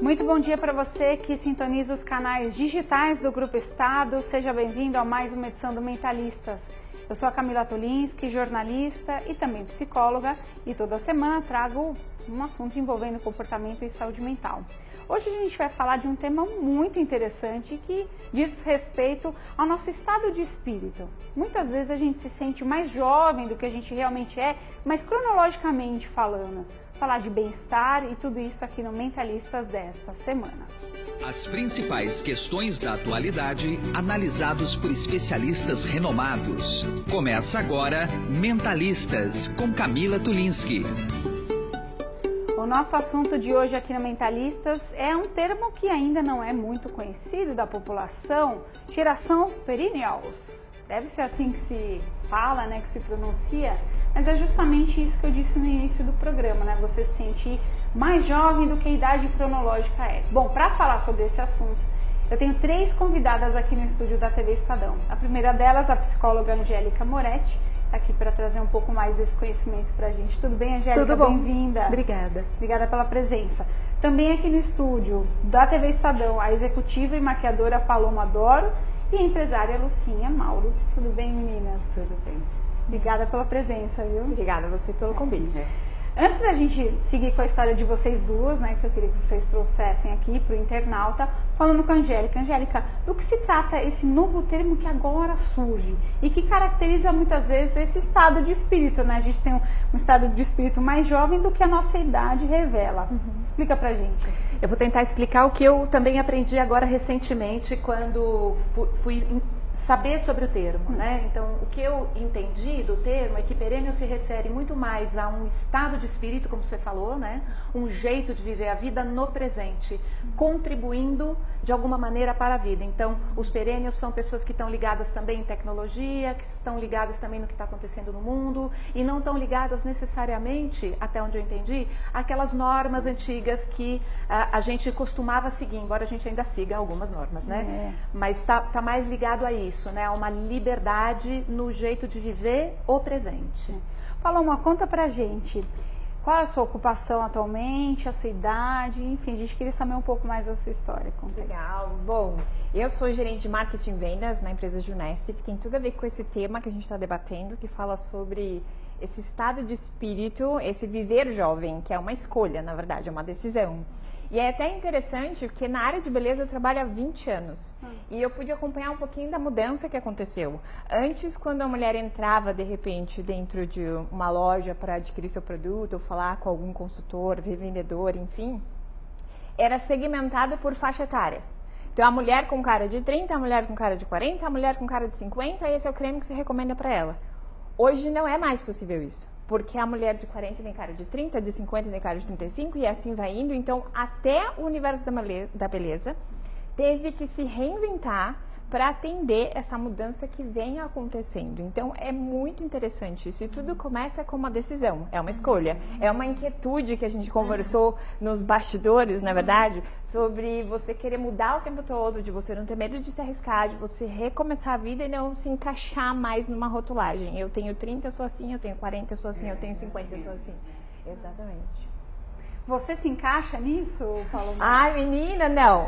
Muito bom dia para você que sintoniza os canais digitais do Grupo Estado. Seja bem-vindo a mais uma edição do Mentalistas. Eu sou a Camila Tulinski, jornalista e também psicóloga, e toda semana trago um assunto envolvendo comportamento e saúde mental. Hoje a gente vai falar de um tema muito interessante que diz respeito ao nosso estado de espírito. Muitas vezes a gente se sente mais jovem do que a gente realmente é, mas cronologicamente falando. Falar de bem-estar e tudo isso aqui no Mentalistas desta semana. As principais questões da atualidade, analisados por especialistas renomados. Começa agora Mentalistas, com Camila Tulinski. O nosso assunto de hoje aqui no Mentalistas é um termo que ainda não é muito conhecido da população, geração perennials. Deve ser assim que se fala, né, que se pronuncia, mas é justamente isso que eu disse no início do programa, né? Você se sentir mais jovem do que a idade cronológica é. Bom, para falar sobre esse assunto, eu tenho 3 convidadas aqui no estúdio da TV Estadão. A primeira delas, a psicóloga Angélica Moretti, está aqui para trazer um pouco mais desse conhecimento para a gente. Tudo bem, Angélica? Tudo bom. Bem-vinda. Obrigada. Obrigada pela presença. Também aqui no estúdio da TV Estadão, a executiva e maquiadora Paloma Doro e a empresária Lucinha Mauro. Tudo bem, meninas? Tudo bem. Obrigada pela presença, viu? Obrigada a você pelo convite. Antes da gente seguir com a história de vocês duas, né, que eu queria que vocês trouxessem aqui para o internauta, falando com a Angélica. Angélica, do que se trata esse novo termo que agora surge e que caracteriza muitas vezes esse estado de espírito, né? A gente tem um estado de espírito mais jovem do que a nossa idade revela. Explica pra gente. Eu vou tentar explicar o que eu também aprendi agora recentemente quando fui saber sobre o termo, né? Então, o que eu entendi do termo é que perêneo se refere muito mais a um estado de espírito, como você falou, né? Um jeito de viver a vida no presente, contribuindo de alguma maneira para a vida. Então, os perênios são pessoas que estão ligadas também em tecnologia, que estão ligadas também no que está acontecendo no mundo e não estão ligadas necessariamente, até onde eu entendi, aquelas normas antigas que a gente costumava seguir, embora a gente ainda siga algumas normas, né? Mas tá mais ligado a isso, né? Uma liberdade no jeito de viver o presente. Paloma, conta pra gente, qual é a sua ocupação atualmente, a sua idade, enfim, a gente queria saber um pouco mais da sua história. Conta. Legal. Bom, eu sou gerente de marketing e vendas na empresa Juneste, que tem tudo a ver com esse tema que a gente está debatendo, que fala sobre esse estado de espírito, esse viver jovem, que é uma escolha, na verdade, é uma decisão. E é até interessante porque na área de beleza eu trabalho há 20 anos e eu pude acompanhar um pouquinho da mudança que aconteceu. Antes, quando a mulher entrava de repente dentro de uma loja para adquirir seu produto ou falar com algum consultor, revendedor, enfim, era segmentado por faixa etária. Então a mulher com cara de 30, a mulher com cara de 40, a mulher com cara de 50, esse é o creme que se recomenda para ela. Hoje não é mais possível isso. Porque a mulher de 40 tem cara de 30, de 50 tem cara de 35 e assim vai indo. Então, até o universo da beleza teve que se reinventar para atender essa mudança que vem acontecendo. Então, é muito interessante isso. E tudo começa com uma decisão, é uma escolha. É uma inquietude que a gente conversou nos bastidores, na verdade, sobre você querer mudar o tempo todo, de você não ter medo de se arriscar, de você recomeçar a vida e não se encaixar mais numa rotulagem. Eu tenho 30, eu sou assim, eu tenho 40, eu sou assim, eu tenho 50, eu sou assim. Exatamente. Você se encaixa nisso, Paloma? Ai, menina, não.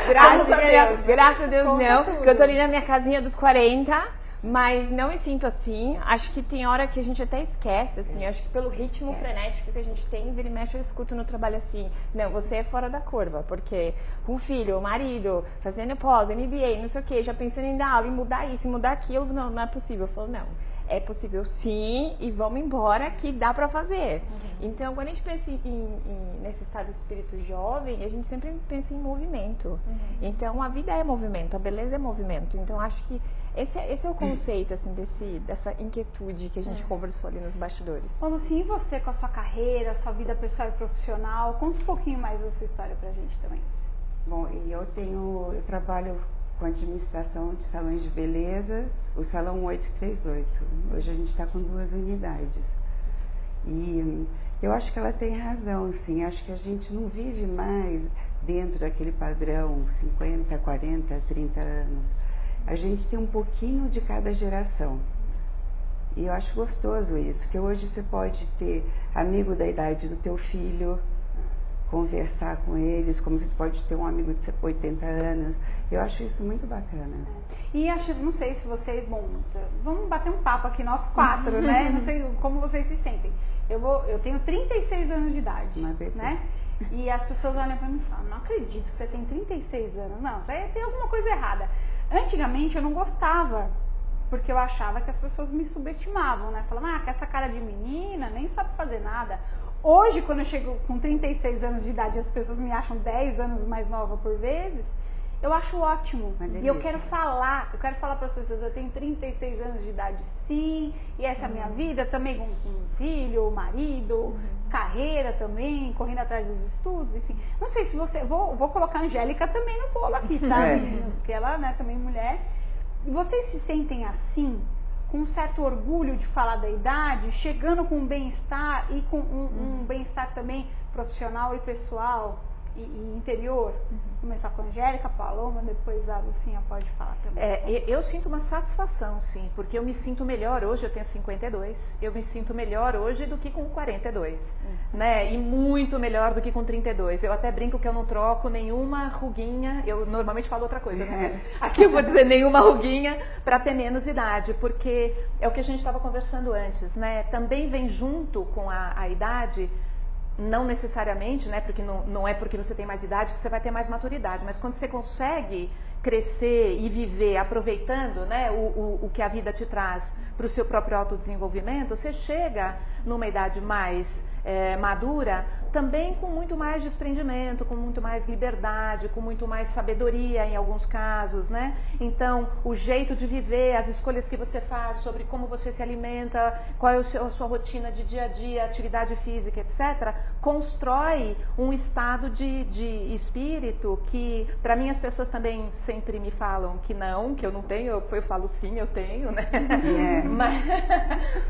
Graças a Deus. Graças a Deus não. Tudo. Porque eu tô ali na minha casinha dos 40, mas não me sinto assim. Acho que tem hora que a gente até esquece, assim. Acho que pelo ritmo frenético que a gente tem, vira e mexe, eu escuto no trabalho assim. Não, você é fora da curva, porque com filho, marido, fazendo pós, MBA, não sei o quê, já pensando em dar aula, em mudar isso, em mudar aquilo, não é possível. Eu falo, não. É possível sim, e vamos embora que dá pra fazer. Então, quando a gente pensa nesse estado de espírito jovem, a gente sempre pensa em movimento. Então, a vida é movimento, a beleza é movimento. Então, acho que esse é o conceito, assim, dessa inquietude que a gente conversou ali nos bastidores. Bom, Lucinha, e você com a sua carreira, sua vida pessoal e profissional? Conta um pouquinho mais da sua história pra gente também. Bom, eu trabalho com administração de salões de beleza, o Salão 838. Hoje a gente está com 2 unidades. E eu acho que ela tem razão, assim, acho que a gente não vive mais dentro daquele padrão 50, 40, 30 anos. A gente tem um pouquinho de cada geração. E eu acho gostoso isso, que hoje você pode ter amigo da idade do teu filho, conversar com eles, como você pode ter um amigo de 80 anos. Eu acho isso muito bacana. E acho, não sei se vocês, bom, vamos bater um papo aqui nós 4, né? Não sei como vocês se sentem. Eu tenho 36 anos de idade, né? E as pessoas olham pra mim e falam, não acredito que você tem 36 anos. Não, tem alguma coisa errada. Antigamente eu não gostava, porque eu achava que as pessoas me subestimavam, né? Falavam, com essa cara de menina, nem sabe fazer nada. Hoje, quando eu chego com 36 anos de idade e as pessoas me acham 10 anos mais nova por vezes, eu acho ótimo. E eu quero falar para as pessoas, eu tenho 36 anos de idade sim, e essa é a minha vida, também com filho, marido, carreira também, correndo atrás dos estudos, enfim. Não sei se você... Vou colocar a Angélica também no bolo aqui, tá, meninas? Porque ela, né, também mulher. E vocês se sentem assim, com um certo orgulho de falar da idade, chegando com um bem-estar e com um bem-estar também profissional e pessoal e interior? Começar com a Angélica, Paloma, depois a Lucinha pode falar também. Eu sinto uma satisfação, sim, porque eu me sinto melhor hoje, eu tenho 52, eu me sinto melhor hoje do que com 42, né? E muito melhor do que com 32. Eu até brinco que eu não troco nenhuma ruguinha, eu normalmente falo outra coisa, né? Mas aqui eu vou dizer nenhuma ruguinha para ter menos idade, porque é o que a gente estava conversando antes, né? Também vem junto com a idade. Não necessariamente, né? Porque não é porque você tem mais idade que você vai ter mais maturidade, mas quando você consegue crescer e viver aproveitando, né, o que a vida te traz para o seu próprio autodesenvolvimento, você chega numa idade mais madura, também com muito mais desprendimento, com muito mais liberdade, com muito mais sabedoria em alguns casos, né? Então, o jeito de viver, as escolhas que você faz sobre como você se alimenta, qual é a sua rotina de dia a dia, atividade física, etc., constrói um estado de espírito que, para mim, as pessoas também sempre me falam que eu não tenho, eu falo sim, eu tenho, né?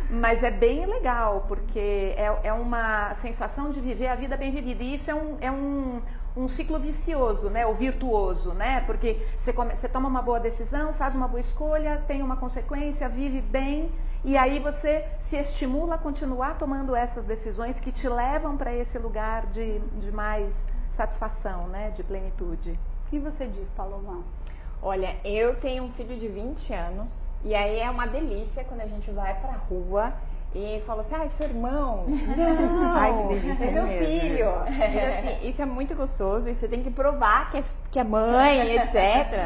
Mas é bem legal, porque é uma sensação de viver a vida bem vivida, e isso é um ciclo vicioso, né? Ou virtuoso, né? Porque você toma uma boa decisão, faz uma boa escolha, tem uma consequência, vive bem, e aí você se estimula a continuar tomando essas decisões que te levam para esse lugar de mais satisfação, né? De plenitude. O que você diz, Paloma? Olha, eu tenho um filho de 20 anos, e aí é uma delícia quando a gente vai pra rua e fala assim, seu irmão, não, ai, que delícia, é meu mesmo. Filho. Então, assim, isso é muito gostoso, e você tem que provar que é mãe, etc,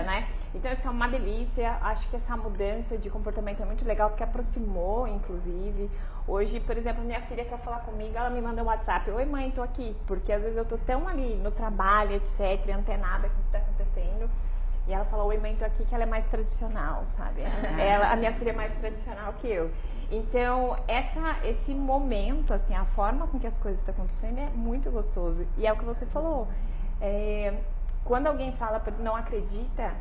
né? Então, isso é uma delícia. Acho que essa mudança de comportamento é muito legal, porque aproximou, inclusive. Hoje, por exemplo, minha filha quer falar comigo, ela me manda um WhatsApp, oi mãe, tô aqui, porque às vezes eu tô tão ali no trabalho, etc, antenada com o que tá acontecendo. E ela falou, oi mãe, tô aqui, que ela é mais tradicional, sabe? A minha filha é mais tradicional que eu. Então, esse momento, assim, a forma com que as coisas estão acontecendo é muito gostoso. E é o que você falou. Quando alguém fala, não acredita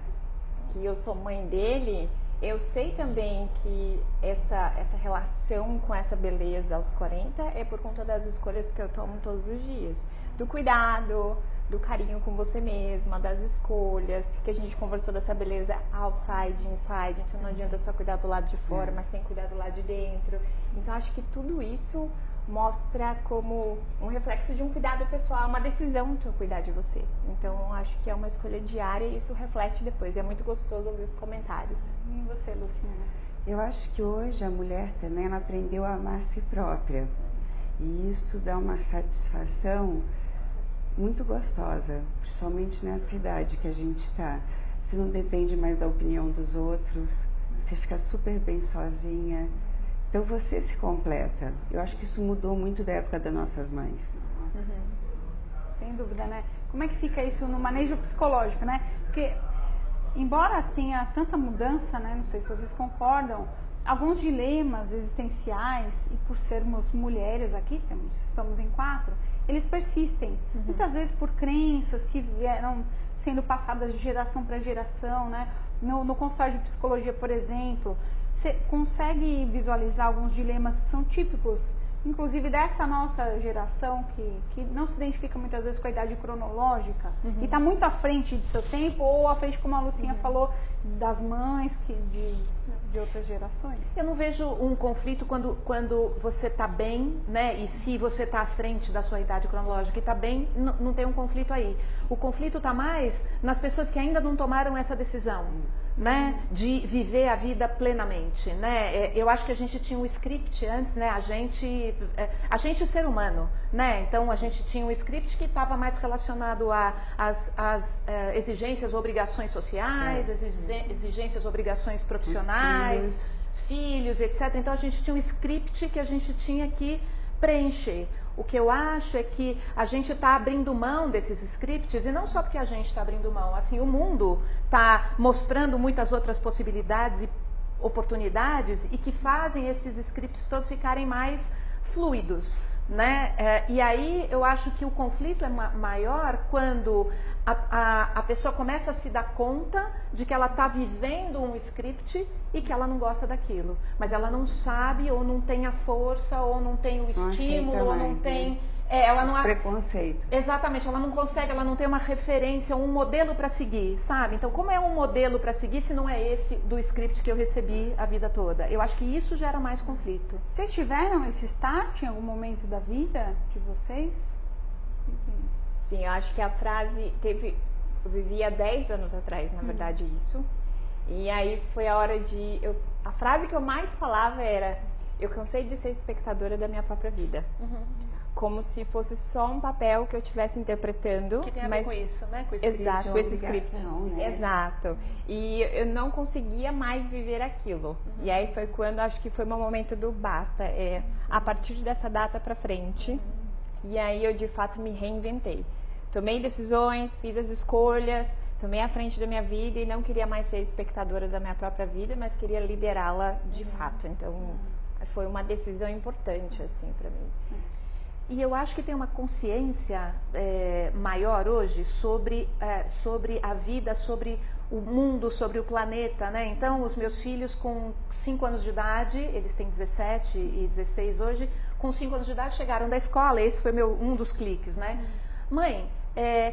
que eu sou mãe dele, eu sei também que essa relação com essa beleza aos 40 é por conta das escolhas que eu tomo todos os dias. Do cuidado, do carinho com você mesma, das escolhas, que a gente conversou dessa beleza outside, inside, então não adianta só cuidar do lado de fora, mas tem que cuidar do lado de dentro. Então acho que tudo isso mostra como um reflexo de um cuidado pessoal, uma decisão de cuidar de você. Então acho que é uma escolha diária e isso reflete depois. É muito gostoso ouvir os comentários. E você, Luciana? Eu acho que hoje a mulher também ela aprendeu a amar a si própria. E isso dá uma satisfação muito gostosa, principalmente nessa idade que a gente está. Você não depende mais da opinião dos outros, você fica super bem sozinha. Então você se completa. Eu acho que isso mudou muito da época das nossas mães. Sem dúvida, né? Como é que fica isso no manejo psicológico, né? Porque, embora tenha tanta mudança, né? Não sei se vocês concordam, alguns dilemas existenciais, e por sermos mulheres aqui, estamos em 4, eles persistem. Muitas vezes por crenças que vieram sendo passadas de geração para geração, né? No consultório de psicologia, por exemplo, você consegue visualizar alguns dilemas que são típicos, inclusive dessa nossa geração, que não se identifica muitas vezes com a idade cronológica, e está muito à frente de seu tempo, ou à frente, como a Lucinha falou, das mães de outras gerações? Eu não vejo um conflito quando você está bem, né? E se você está à frente da sua idade cronológica e está bem, não tem um conflito aí. O conflito está mais nas pessoas que ainda não tomaram essa decisão, né? De viver a vida plenamente, né? Eu acho que a gente tinha um script antes, né? A gente ser humano, né? Então a gente tinha um script que estava mais relacionado às exigências, obrigações sociais, exigências, obrigações profissionais, filhos, etc. Então a gente tinha um script que a gente tinha que preencher. O que eu acho é que a gente está abrindo mão desses scripts, e não só porque a gente está abrindo mão, assim, o mundo está mostrando muitas outras possibilidades e oportunidades e que fazem esses scripts todos ficarem mais fluidos, né? E aí eu acho que o conflito é maior quando a pessoa começa a se dar conta de que ela está vivendo um script e que ela não gosta daquilo, mas ela não sabe, ou não tem a força, ou não tem o estímulo, ou não tem... ela não preconceito. Exatamente, ela não consegue, ela não tem uma referência, um modelo para seguir, sabe? Então, como é um modelo para seguir se não é esse do script que eu recebi a vida toda? Eu acho que isso gera mais conflito. Vocês tiveram esse start em algum momento da vida de vocês? Sim, eu acho que a frase teve... Eu vivi há 10 anos atrás, na verdade, isso. E aí foi a hora de... a frase que eu mais falava era: eu cansei de ser espectadora da minha própria vida. Como se fosse só um papel que eu estivesse interpretando. Que tem a ver com isso, né? Com esse exato, com esse script. Né? Exato. E eu não conseguia mais viver aquilo. E aí foi quando, acho que foi o momento do basta. A partir dessa data pra frente. E aí eu, de fato, me reinventei. Tomei decisões, fiz as escolhas, tomei a frente da minha vida e não queria mais ser espectadora da minha própria vida, mas queria liderá-la de fato. Então, foi uma decisão importante, assim, pra mim. E eu acho que tem uma consciência maior hoje sobre a vida, sobre o mundo, sobre o planeta, né? Então, os meus filhos com 5 anos de idade, eles têm 17 e 16 hoje, com 5 anos de idade chegaram da escola, esse foi um dos cliques, né? Mãe,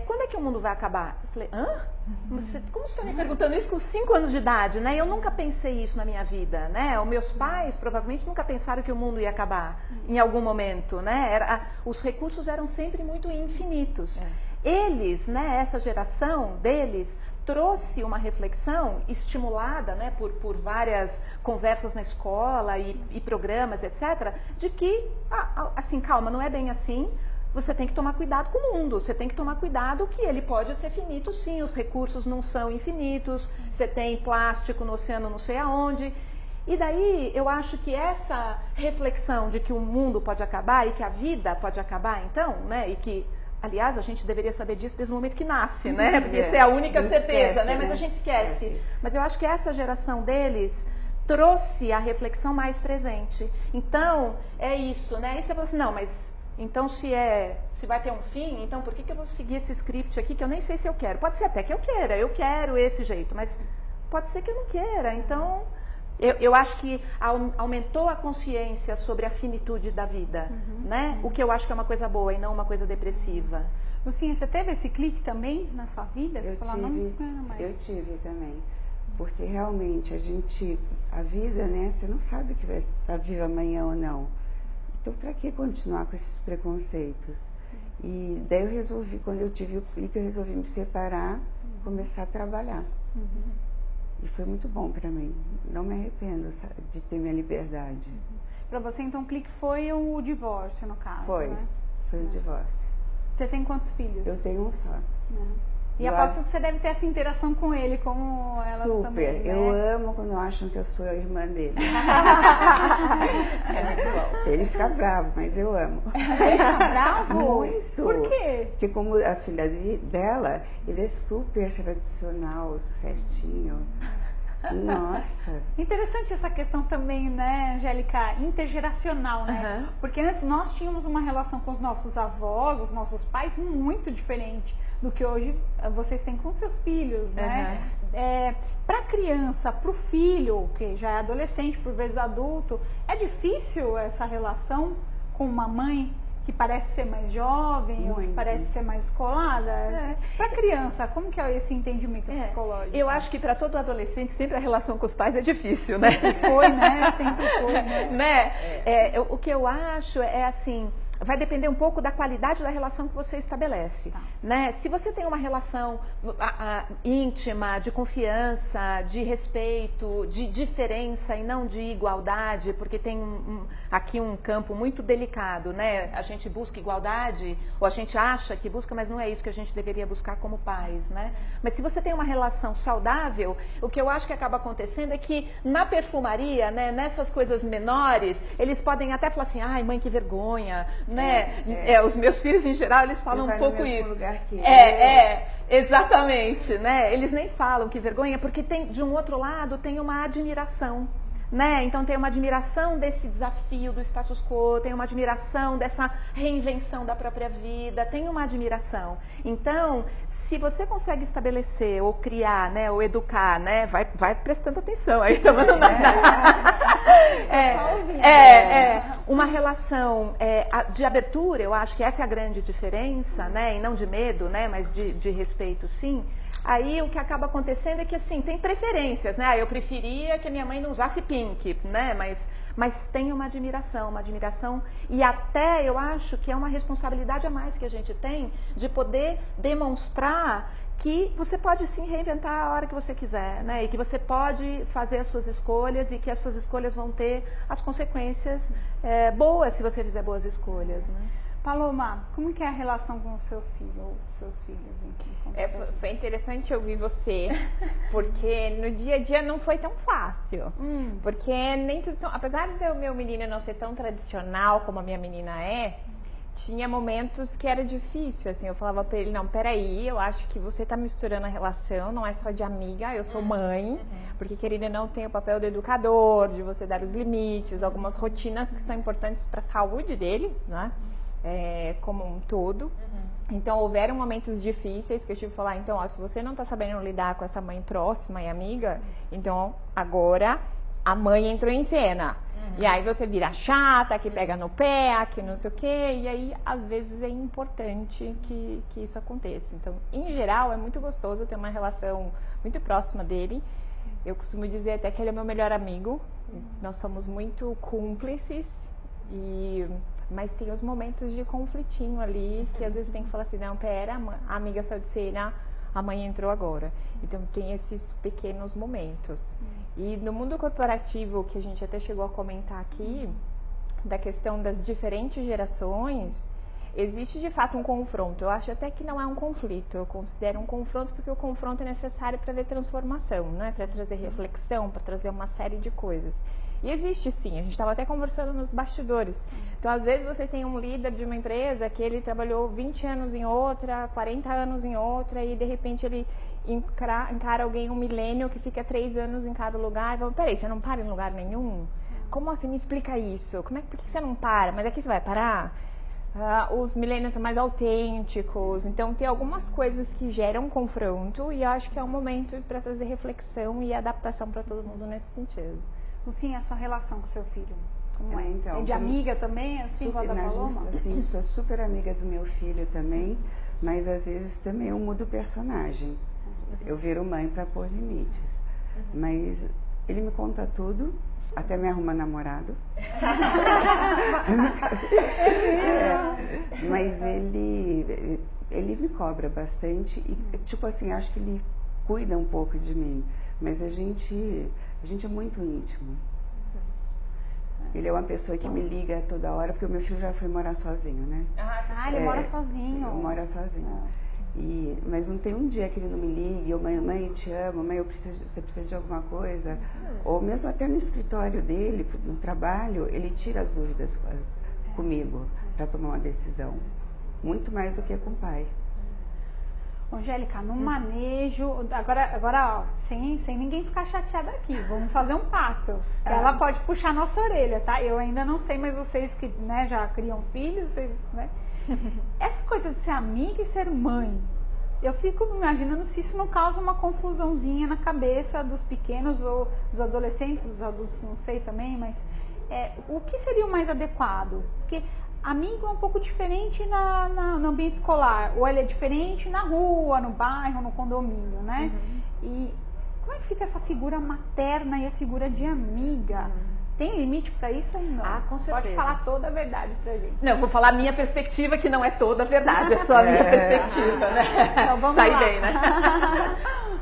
quando é que o mundo vai acabar? Eu falei, hã? Como você está me perguntando isso com 5 anos de idade, né? Eu nunca pensei isso na minha vida, né? Os meus pais provavelmente nunca pensaram que o mundo ia acabar em algum momento, né? Os recursos eram sempre muito infinitos. Eles, né, essa geração deles, trouxe uma reflexão estimulada, né, por várias conversas na escola e programas, etc., de que, assim, calma, não é bem assim. Você tem que tomar cuidado com o mundo, você tem que tomar cuidado que ele pode ser finito, sim, os recursos não são infinitos, você tem plástico no oceano não sei aonde. E daí eu acho que essa reflexão de que o mundo pode acabar e que a vida pode acabar então, né, e que, aliás, a gente deveria saber disso desde o momento que nasce, né, porque essa é a única certeza, né, mas a gente esquece. Mas eu acho que essa geração deles trouxe a reflexão mais presente. Então, é isso, né, e você fala assim, não, mas... Então, se vai ter um fim, então por que eu vou seguir esse script aqui que eu nem sei se eu quero? Pode ser até que eu quero esse jeito, mas pode ser que eu não queira. Então, eu acho que aumentou a consciência sobre a finitude da vida, né? O que eu acho que é uma coisa boa e não uma coisa depressiva. Lucinha, você teve esse clique também na sua vida? Eu tive também. Porque realmente a vida, né? Você não sabe que vai estar viva amanhã ou não. Então, para que continuar com esses preconceitos? E daí eu resolvi, quando eu tive o clique, eu resolvi me separar, começar a trabalhar. E foi muito bom para mim. Não me arrependo de ter minha liberdade. Para você, então, o clique foi o divórcio, no caso, Foi, né? Foi o divórcio. Você tem quantos filhos? Eu tenho um só. E aposto que você deve ter essa interação com ele, como elas super. também, né? Eu amo quando acham que eu sou a irmã dele. É muito bom. Ele fica bravo, mas eu amo. Ele fica bravo? Muito. Por quê? Porque como a filha dela, ele é super tradicional, certinho. Nossa. Interessante essa questão também, né, Angélica, intergeracional, né? Porque antes nós tínhamos uma relação com os nossos avós, os nossos pais, muito diferente do que hoje vocês têm com seus filhos, né? Para a criança, para o filho, que já é adolescente, por vezes adulto, é difícil essa relação com uma mãe que parece ser mais jovem, ou que parece ser mais colada? Para criança, como que é esse entendimento psicológico? Eu acho que para todo adolescente sempre a relação com os pais é difícil, né? Sempre foi, né? Sempre foi, né? O que eu acho é assim, vai depender um pouco da qualidade da relação que você estabelece, né? Se você tem uma relação íntima, de confiança, de respeito, de diferença e não de igualdade, porque tem aqui um campo muito delicado, né? A gente busca igualdade, ou a gente acha que busca, mas não é isso que a gente deveria buscar como pais, né? Mas se você tem uma relação saudável, o que eu acho que acaba acontecendo é que na perfumaria, né, nessas coisas menores, eles podem até falar assim, ai, mãe, que vergonha, né? Os meus filhos em geral, eles falam um pouco isso. Lugar que Exatamente, né? Eles nem falam que vergonha, porque tem, de um outro lado, tem uma admiração, né? Então tem uma admiração desse desafio do status quo, tem uma admiração dessa reinvenção da própria vida, tem uma admiração. Então, se você consegue estabelecer ou criar, né, ou educar, né, vai prestando atenção aí, tomando uma relação de abertura, eu acho que essa é a grande diferença, né, e não de medo, né, mas de respeito, sim. Aí o que acaba acontecendo é que assim, tem preferências, né? Eu preferia que a minha mãe não usasse pink, né? Mas tem uma admiração e até eu acho que é uma responsabilidade a mais que a gente tem de poder demonstrar que você pode sim reinventar a hora que você quiser, né? E que você pode fazer as suas escolhas e que as suas escolhas vão ter as consequências boas se você fizer boas escolhas, né? Paloma, como que é a relação com o seu filho ou seus filhos? Foi interessante ouvir você, porque no dia a dia não foi tão fácil. Porque nem tudo são, apesar do meu menino não ser tão tradicional como a minha menina tinha momentos que era difícil, assim, eu falava pra ele, não, peraí, eu acho que você tá misturando a relação, não é só de amiga, eu sou mãe, porque querida ou não tem o papel do educador, de você dar os limites, algumas rotinas que são importantes para a saúde dele, né? Como um todo. Então houveram momentos difíceis que eu tive que falar, então, ó, se você não tá sabendo lidar com essa mãe próxima e amiga, então agora a mãe entrou em cena. E aí você vira chata, que pega no pé, que não sei o quê, e aí às vezes é importante que isso aconteça. Então, em geral, é muito gostoso ter uma relação muito próxima dele. Eu costumo dizer até que ele é meu melhor amigo, nós somos muito cúmplices, mas tem os momentos de conflitinho ali, que às vezes tem que falar assim, não, pera, a amiga saiu de cena, a mãe entrou agora. Então tem esses pequenos momentos. E no mundo corporativo, que a gente até chegou a comentar aqui, da questão das diferentes gerações, existe de fato um confronto. Eu acho até que não é um conflito, eu considero um confronto porque o confronto é necessário para ver transformação, né? Para trazer reflexão, para trazer uma série de coisas. E existe sim, a gente estava até conversando nos bastidores. Então, às vezes você tem um líder de uma empresa que ele trabalhou 20 anos em outra, 40 anos em outra, e de repente ele encara alguém, um milênio, que fica 3 anos em cada lugar, e fala, peraí, você não para em lugar nenhum? Como assim? Me explica isso. Por que você não para? Mas aqui você vai parar? Os milênios são mais autênticos, então tem algumas coisas que geram confronto, e eu acho que é um momento para trazer reflexão e adaptação para todo mundo nesse sentido. Sim, a sua relação com seu filho, como é? Então, é de amiga também, assim, igual a da Paloma? Assim, sou super amiga do meu filho também, mas às vezes também eu mudo o personagem. Eu viro mãe para pôr limites. Mas ele me conta tudo, até me arruma namorado. Mas ele me cobra bastante e, tipo assim, acho que ele cuida um pouco de mim. Mas a gente é muito íntimo. Ele é uma pessoa que me liga toda hora, porque o meu filho já foi morar sozinho, né? Ele mora sozinho. Ele mora sozinho. Mas não tem um dia que ele não me ligue, ou mãe, te amo, mãe, você precisa de alguma coisa. Ou mesmo até no escritório dele, no trabalho, ele tira as dúvidas comigo para tomar uma decisão. Muito mais do que com o pai. Angélica, no manejo, agora ó, sem ninguém ficar chateada aqui, vamos fazer um pacto. Ela pode puxar nossa orelha, tá? Eu ainda não sei, mas vocês que, né, já criam filhos, vocês, né? Essa coisa de ser amiga e ser mãe, eu fico imaginando se isso não causa uma confusãozinha na cabeça dos pequenos ou dos adolescentes, dos adultos, não sei também, mas o que seria o mais adequado? Porque amigo é um pouco diferente no ambiente escolar, ou ele é diferente na rua, no bairro, no condomínio, né? E como é que fica essa figura materna e a figura de amiga? Tem limite para isso ou não? Ah, com certeza. Pode falar toda a verdade pra gente. Não, vou falar a minha perspectiva, que não é toda a verdade, é só a minha perspectiva, né? Então, vamos Sai lá. bem, né?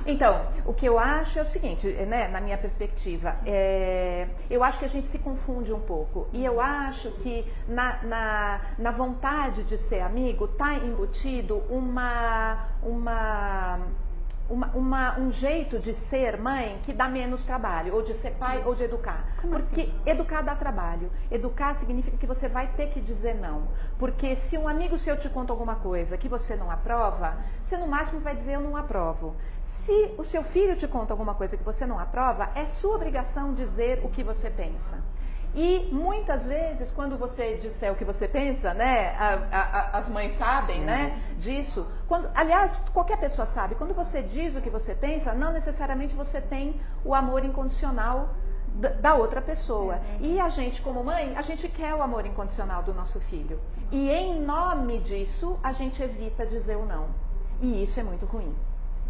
Então, o que eu acho é o seguinte, né, na minha perspectiva, eu acho que a gente se confunde um pouco. E eu acho que na vontade de ser amigo está embutido um jeito de ser mãe que dá menos trabalho, ou de ser pai, ou de educar. Porque educar dá trabalho. Educar significa que você vai ter que dizer não. Porque se um amigo seu te conta alguma coisa que você não aprova, você no máximo vai dizer eu não aprovo. Se o seu filho te conta alguma coisa que você não aprova, é sua obrigação dizer o que você pensa. E muitas vezes, quando você disser o que você pensa, né, as mães sabem, né, disso. Aliás, qualquer pessoa sabe, quando você diz o que você pensa, não necessariamente você tem o amor incondicional da outra pessoa. E a gente, como mãe, a gente quer o amor incondicional do nosso filho. E em nome disso, a gente evita dizer o não. E isso é muito ruim.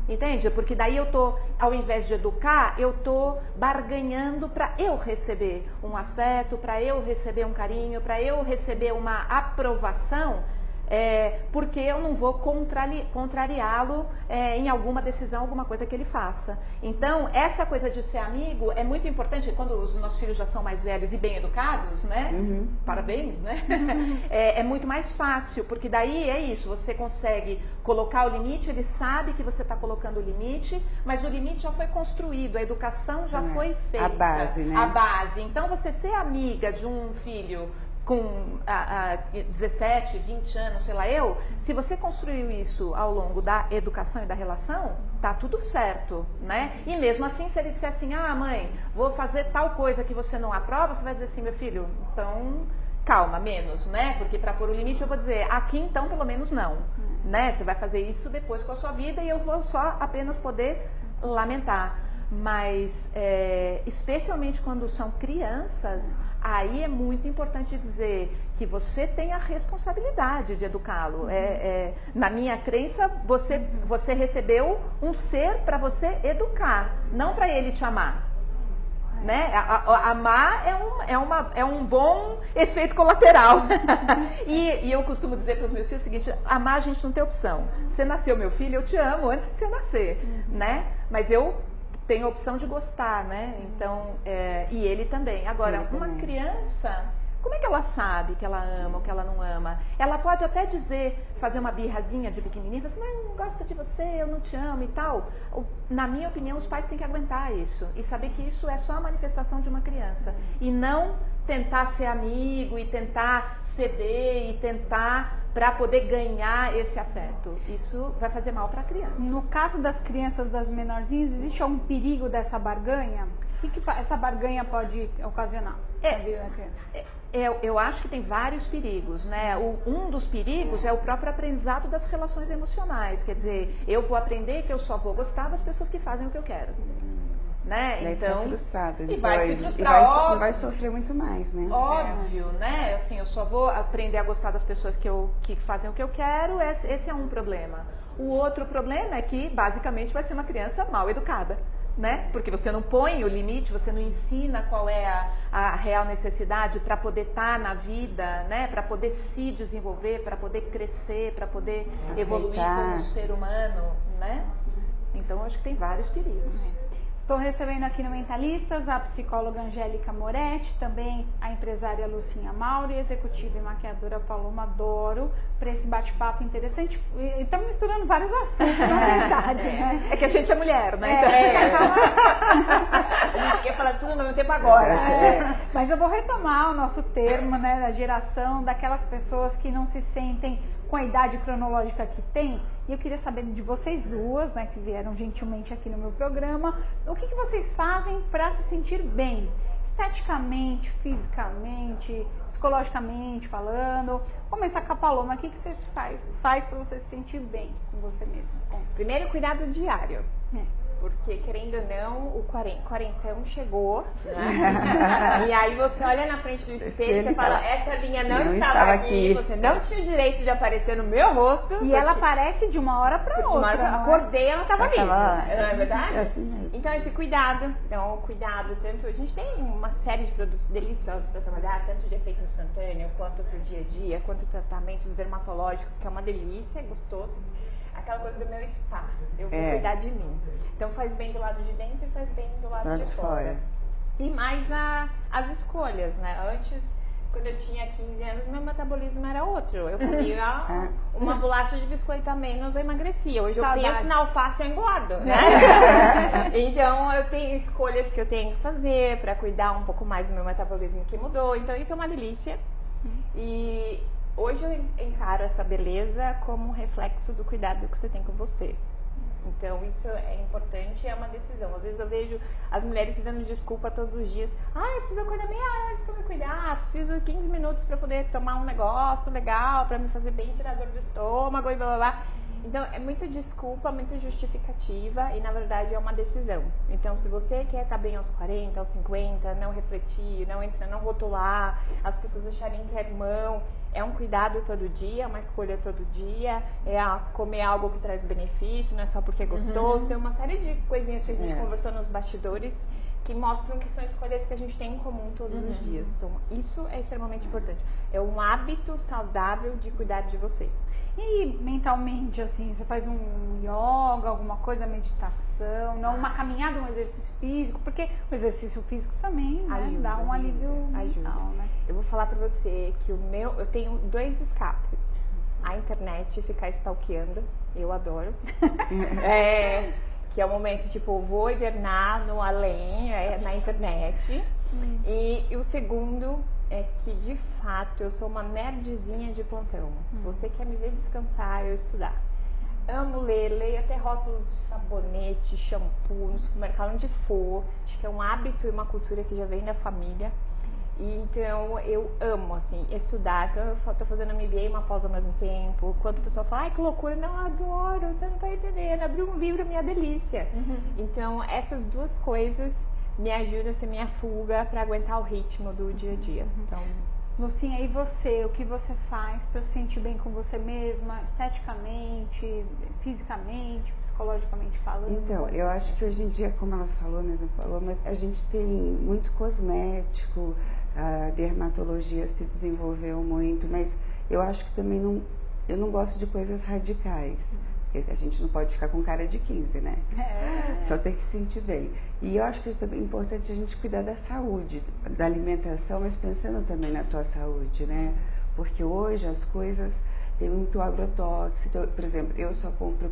Entende? Porque daí eu tô, ao invés de educar, eu tô barganhando para eu receber um afeto, para eu receber um carinho, para eu receber uma aprovação, porque eu não vou contrariá-lo em alguma decisão, alguma coisa que ele faça. Então, essa coisa de ser amigo é muito importante quando os nossos filhos já são mais velhos e bem educados, né? Parabéns, né? É muito mais fácil, porque daí é isso, você consegue colocar o limite, ele sabe que você está colocando o limite, mas o limite já foi construído, a educação já foi feita. A base, né? A base. Então, você ser amiga de um filho com 17, 20 anos, sei lá se você construiu isso ao longo da educação e da relação, tá tudo certo, né? E mesmo assim, se ele disser assim, mãe, vou fazer tal coisa que você não aprova, você vai dizer assim, meu filho, então calma, menos, né? Porque para pôr o limite eu vou dizer, aqui então pelo menos não, né? Você vai fazer isso depois com a sua vida e eu vou só apenas poder lamentar. Mas, especialmente quando são crianças, aí é muito importante dizer que você tem a responsabilidade de educá-lo. Na minha crença, você recebeu um ser para você educar, não para ele te amar. Né? Amar é um bom efeito colateral. E eu costumo dizer para os meus filhos o seguinte, amar a gente não tem opção. Você nasceu, meu filho, eu te amo antes de você nascer, né? Mas eu tem a opção de gostar, né? Então, e ele também. Agora, uma criança, como é que ela sabe que ela ama ou que ela não ama? Ela pode até dizer, fazer uma birrazinha de pequenininha, assim, não, eu não gosto de você, eu não te amo e tal. Na minha opinião, os pais têm que aguentar isso e saber que isso é só a manifestação de uma criança. E não tentar ser amigo e tentar ceder e tentar para poder ganhar esse afeto. Isso vai fazer mal para a criança. No caso das crianças, das menorzinhas, existe algum perigo dessa barganha? O que essa barganha pode ocasionar? Eu acho que tem vários perigos, né? Um dos perigos é o próprio aprendizado das relações emocionais. Quer dizer, eu vou aprender que eu só vou gostar das pessoas que fazem o que eu quero. Né? E então, fica frustrado e vai se frustrar, e vai sofrer muito mais, né? Óbvio, né? Assim, eu só vou aprender a gostar das pessoas que fazem o que eu quero, esse é um problema. O outro problema é que, basicamente, vai ser uma criança mal educada, né? Porque você não põe o limite, você não ensina qual é a real necessidade para poder estar na vida, né? Para poder se desenvolver, para poder crescer, para poder evoluir como ser humano, né? Então, eu acho que tem vários perigos. Estou recebendo aqui no Mentalistas a psicóloga Angélica Moretti, também a empresária Lucinha Mauro e a executiva e maquiadora Paloma Doro, para esse bate-papo interessante. E estamos misturando vários assuntos, na verdade. Né? É que a gente é mulher, né? A gente quer falar tudo ao mesmo tempo agora. Mas eu vou retomar o nosso termo, né, da geração daquelas pessoas que não se sentem com a idade cronológica que tem. E eu queria saber de vocês duas, né, que vieram gentilmente aqui no meu programa, o que vocês fazem para se sentir bem? Esteticamente, fisicamente, psicologicamente falando. Vou começar com a Paloma, o que você faz para você se sentir bem com você mesmo? Primeiro, cuidado diário. Porque, querendo ou não, o quarentão chegou, né? E aí você olha na frente do espelho e você fala, essa linha não estava aqui, você não tinha o direito de aparecer no meu rosto. E ela aparece de uma hora para outra. Eu acordei, ela estava ali, não é verdade? É assim mesmo. Então, esse cuidado, tanto a gente tem uma série de produtos deliciosos para trabalhar, tanto de efeito instantâneo, quanto para o dia a dia, quanto tratamentos dermatológicos, que é uma delícia, é gostoso. Aquela coisa do meu spa, eu vou cuidar de mim. Então faz bem do lado de dentro e faz bem do lado de fora. E mais as escolhas, né? Antes, quando eu tinha 15 anos, meu metabolismo era outro. Eu comia uma bolacha de biscoito a menos, eu emagrecia. Hoje eu penso na alface e engordo, né? Então eu tenho escolhas que eu tenho que fazer para cuidar um pouco mais do meu metabolismo que mudou. Então isso é uma delícia. E hoje eu encaro essa beleza como um reflexo do cuidado que você tem com você. Então isso é importante, é uma decisão. Às vezes eu vejo as mulheres se dando desculpa todos os dias. Eu preciso acordar meia hora antes para me cuidar, preciso 15 minutos para poder tomar um negócio legal, para me fazer bem, tirar dor do estômago e blá blá blá. Então é muita desculpa, muita justificativa e na verdade é uma decisão. Então se você quer estar bem aos 40, aos 50, não refletir, não rotular, as pessoas acharem que é irmão, é um cuidado todo dia, é uma escolha todo dia, é comer algo que traz benefício, não é só porque é gostoso. Tem uma série de coisinhas que a gente conversou nos bastidores que mostram que são escolhas que a gente tem em comum todos os dias. Então isso é extremamente importante. É um hábito saudável de cuidar de você. E mentalmente, assim, você faz um yoga, alguma coisa, meditação, não uma caminhada, um exercício físico, porque o exercício físico também, né, ajuda, dá um alívio mental, né? Eu vou falar pra você que eu tenho 2 escapes. A internet, ficar stalkeando, eu adoro. Que é o momento, tipo, vou hibernar no além, na internet. E o segundo é que, de fato, eu sou uma nerdzinha de plantão. Você quer me ver descansar, eu estudar. Amo ler, leio até rótulo de sabonete, shampoo, no supermercado, onde for. Acho que é um hábito e uma cultura que já vem da família. E, então, eu amo, assim, estudar. Então, eu tô fazendo MBA, uma pós ao mesmo tempo. Quando o pessoal fala, ai, que loucura, não, adoro, você não tá entendendo. Abrir um livro é minha delícia. Então, essas 2 coisas me ajudam a ser minha fuga para aguentar o ritmo do dia a dia. Então, Lucinha, e você? O que você faz para se sentir bem com você mesma, esteticamente, fisicamente, psicologicamente falando? Então, eu acho que hoje em dia, como ela falou, mesmo falou, a gente tem muito cosmético, a dermatologia se desenvolveu muito, mas eu acho que também eu não gosto de coisas radicais. A gente não pode ficar com cara de 15, né? Só tem que se sentir bem. E eu acho que é importante a gente cuidar da saúde, da alimentação, mas pensando também na tua saúde, né? Porque hoje as coisas têm muito agrotóxico. Então, por exemplo, eu só compro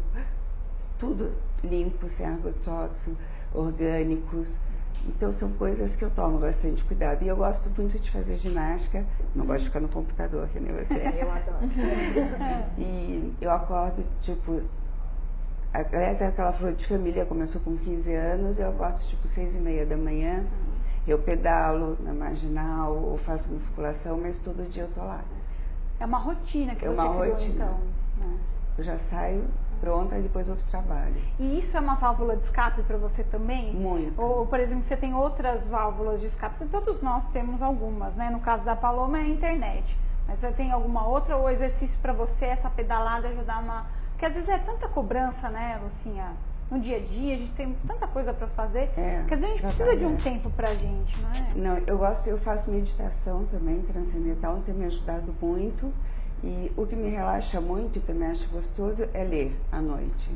tudo limpo, sem agrotóxico, orgânicos. Então são coisas que eu tomo bastante cuidado. E eu gosto muito de fazer ginástica, não gosto de ficar no computador, que nem você. Eu adoro. E eu acordo, tipo, aliás, aquela flor de família começou com 15 anos, eu acordo tipo 6h30 da manhã, eu pedalo na marginal, ou faço musculação, mas todo dia eu tô lá. É uma rotina que você criou, rotina. Então. Né? Eu já saio pronta e depois eu trabalho. E isso é uma válvula de escape para você também? Muito. Ou, por exemplo, você tem outras válvulas de escape? Todos nós temos algumas, né? No caso da Paloma é a internet. Mas você tem alguma outra ou exercício para você, essa pedalada ajudar uma... Porque às vezes é tanta cobrança, né, Lucinha? No dia a dia, a gente tem tanta coisa para fazer, que às vezes a gente precisa de um tempo pra gente, não é? Não, eu faço meditação também, transcendental, tem me ajudado muito. E o que me relaxa muito e também acho gostoso é ler à noite.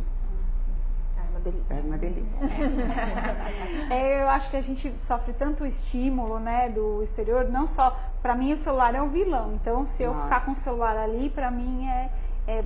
É uma delícia. Eu acho que a gente sofre tanto estímulo, né, do exterior, não só... Pra mim o celular é um vilão, então se eu ficar com o celular ali, pra mim é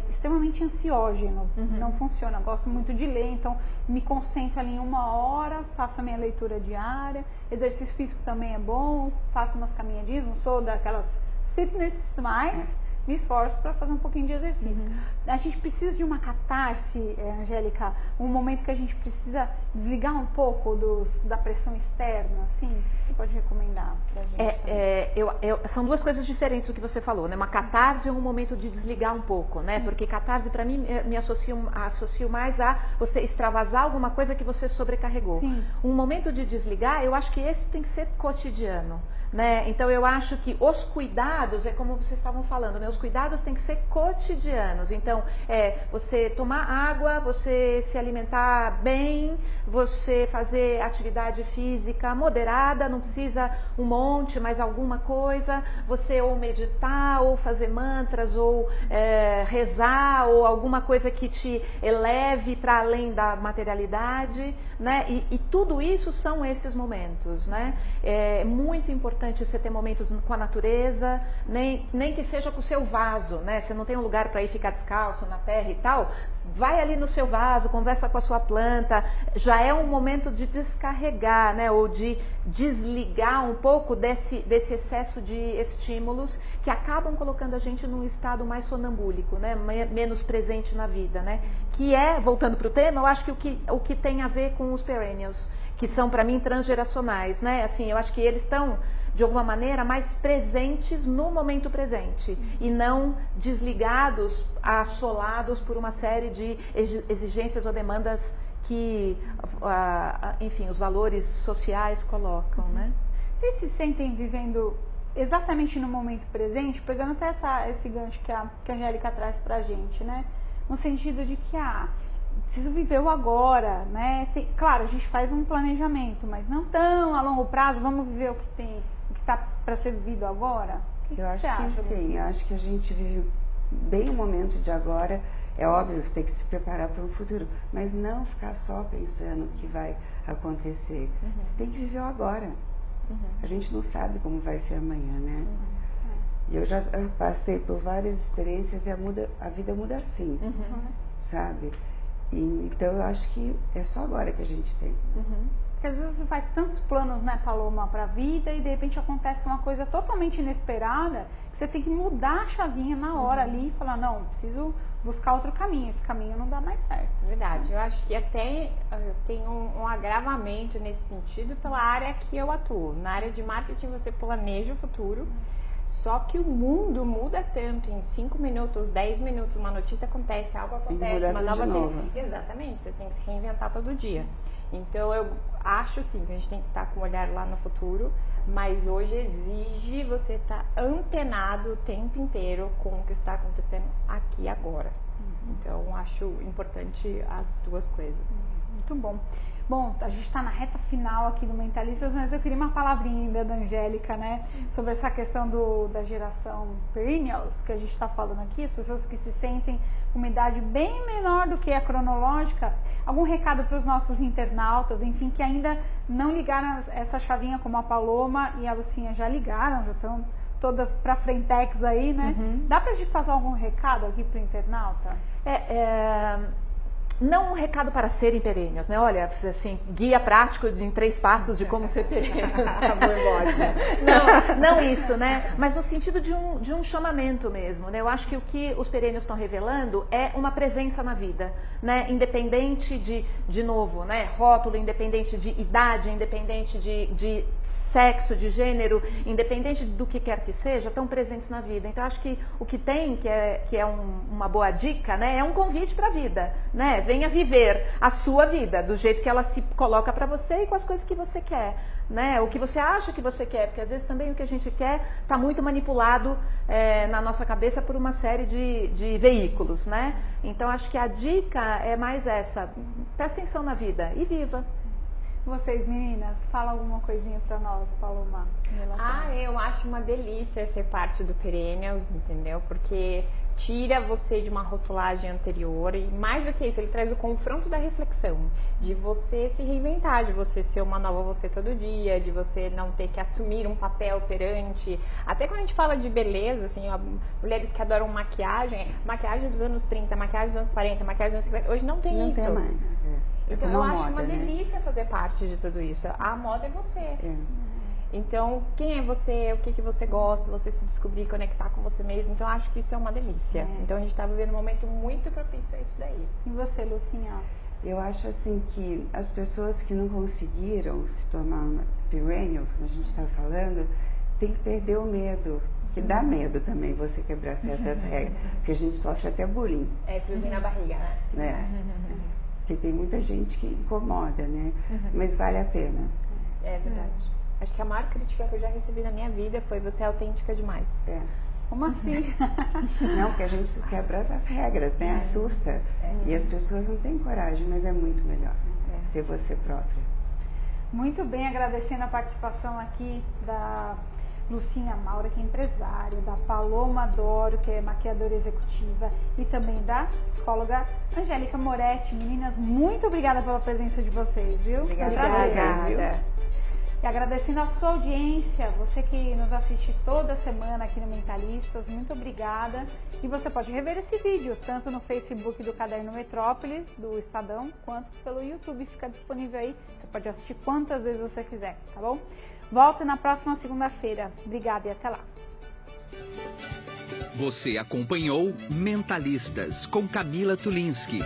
extremamente ansiógeno, não funciona. Eu gosto muito de ler, então me concentro ali em 1 hora, faço a minha leitura diária, exercício físico também é bom, faço umas caminhadinhas, não sou daquelas fitness mais, me esforço para fazer um pouquinho de exercício. A gente precisa de uma catarse, Angélica, um momento que a gente precisa desligar um pouco da pressão externa, assim, o que você pode recomendar pra gente? São duas coisas diferentes o que você falou, né? Uma catarse é um momento de desligar um pouco, né? Porque catarse para mim me associo mais a você extravasar alguma coisa que você sobrecarregou. Sim. Um momento de desligar, eu acho que esse tem que ser cotidiano, né? Então eu acho que os cuidados, é como vocês estavam falando, né? Os cuidados têm que ser cotidianos. Então, você tomar água, você se alimentar bem, você fazer atividade física moderada, não precisa um monte, mas alguma coisa, você ou meditar, ou fazer mantras, ou rezar, ou alguma coisa que te eleve para além da materialidade, né? E tudo isso são esses momentos, né? É muito importante você ter momentos com a natureza, nem que seja com o seu vaso, né? Você não tem um lugar para ir ficar descalço na terra e tal, vai ali no seu vaso, conversa com a sua planta, já é um momento de descarregar, né? Ou de desligar um pouco desse excesso de estímulos que acabam colocando a gente num estado mais sonambúlico, né? Menos presente na vida, né? Que voltando para o tema, eu acho que o que tem a ver com os perennials, que são para mim transgeracionais, né? Assim, eu acho que eles estão de alguma maneira mais presentes no momento presente e não desligados, assolados por uma série de exigências ou demandas que, enfim, os valores sociais colocam, né? Vocês se sentem vivendo exatamente no momento presente, pegando até esse gancho que a Angélica traz pra gente, né? No sentido de que, preciso viver o agora, né? Claro, a gente faz um planejamento, mas não tão a longo prazo, vamos viver o que está para ser vivido agora? Eu acho que sim, eu acho que a gente vive bem o momento de agora. É óbvio que você tem que se preparar para um futuro, mas não ficar só pensando o que vai acontecer. Você tem que viver o agora. A gente não sabe como vai ser amanhã, né? E eu já passei por várias experiências e a vida muda assim, sabe? Então eu acho que é só agora que a gente tem. Porque às vezes você faz tantos planos, né, Paloma, para a vida e de repente acontece uma coisa totalmente inesperada que você tem que mudar a chavinha na hora ali e falar, não, preciso buscar outro caminho, esse caminho não dá mais certo. Verdade, eu acho que até eu tenho um agravamento nesse sentido pela área que eu atuo. Na área de marketing você planeja o futuro, só que o mundo muda tanto, em 5 minutos, 10 minutos, uma notícia acontece, algo acontece, uma nova coisa. Exatamente, você tem que se reinventar todo dia. Então eu acho sim que a gente tem que estar com o olhar lá no futuro, mas hoje exige você estar antenado o tempo inteiro com o que está acontecendo aqui e agora. Então acho importante as duas coisas. Muito bom. Bom, a gente está na reta final aqui do Mentalistas, mas eu queria uma palavrinha ainda da Angélica, né? Sobre essa questão da geração perennials, que a gente está falando aqui, as pessoas que se sentem com uma idade bem menor do que a cronológica. Algum recado para os nossos internautas, enfim, que ainda não ligaram essa chavinha como a Paloma e a Lucinha já ligaram, já estão todas para frentex aí, né? Dá para a gente passar algum recado aqui para o internauta? Não um recado para serem perennials, né? Olha, assim, guia prático em 3 passos de como ser perennial. Não isso, né? Mas no sentido de um chamamento mesmo, né? Eu acho que o que os perennials estão revelando é uma presença na vida, né? Independente de novo, né? Rótulo, independente de idade, independente de sexo, de gênero, independente do que quer que seja, estão presentes na vida. Então, acho que o que tem, que é uma boa dica, né? É um convite para a vida, né? Venha viver a sua vida do jeito que ela se coloca para você e com as coisas que você quer, né? O que você acha que você quer, porque às vezes também o que a gente quer está muito manipulado na nossa cabeça por uma série de veículos, né? Então acho que a dica é mais essa: presta atenção na vida e viva. Vocês, meninas, fala alguma coisinha para nós, Paloma. Eu acho uma delícia ser parte do Perennials, entendeu? Porque tira você de uma rotulagem anterior e, mais do que isso, ele traz o confronto da reflexão, de você se reinventar, de você ser uma nova você todo dia, de você não ter que assumir um papel perante. Até quando a gente fala de beleza, assim, mulheres que adoram maquiagem dos anos 30, maquiagem dos anos 40, maquiagem dos anos 50, hoje não tem isso. Não tem mais. Então eu acho uma delícia fazer parte de tudo isso. A moda é você. Então, quem é você, o que, que você gosta, você se descobrir, conectar com você mesmo. Então, acho que isso é uma delícia. Então, a gente está vivendo um momento muito propício a isso daí. E você, Lucinha? Eu acho assim que as pessoas que não conseguiram se tornar perennials, como a gente está falando, tem que perder o medo. Que dá medo também você quebrar certas regras, porque a gente sofre até bullying. É, friozinho na barriga, né? Porque tem muita gente que incomoda, né? Mas vale a pena. É verdade. Acho que a maior crítica que eu já recebi na minha vida foi: você é autêntica demais. Como assim? Não, porque a gente quebra as regras, né? Assusta. E as pessoas não têm coragem, mas é muito melhor ser você própria. Muito bem, agradecendo a participação aqui da Lucinha Maura, que é empresária, da Paloma Doro, que é maquiadora executiva, e também da psicóloga Angélica Moretti. Meninas, muito obrigada pela presença de vocês, viu? Obrigada. E agradecendo a sua audiência, você que nos assiste toda semana aqui no Mentalistas, muito obrigada. E você pode rever esse vídeo, tanto no Facebook do Caderno Metrópole, do Estadão, quanto pelo YouTube, fica disponível aí. Você pode assistir quantas vezes você quiser, tá bom? Volto na próxima segunda-feira. Obrigada e até lá. Você acompanhou Mentalistas com Camila Tulinski.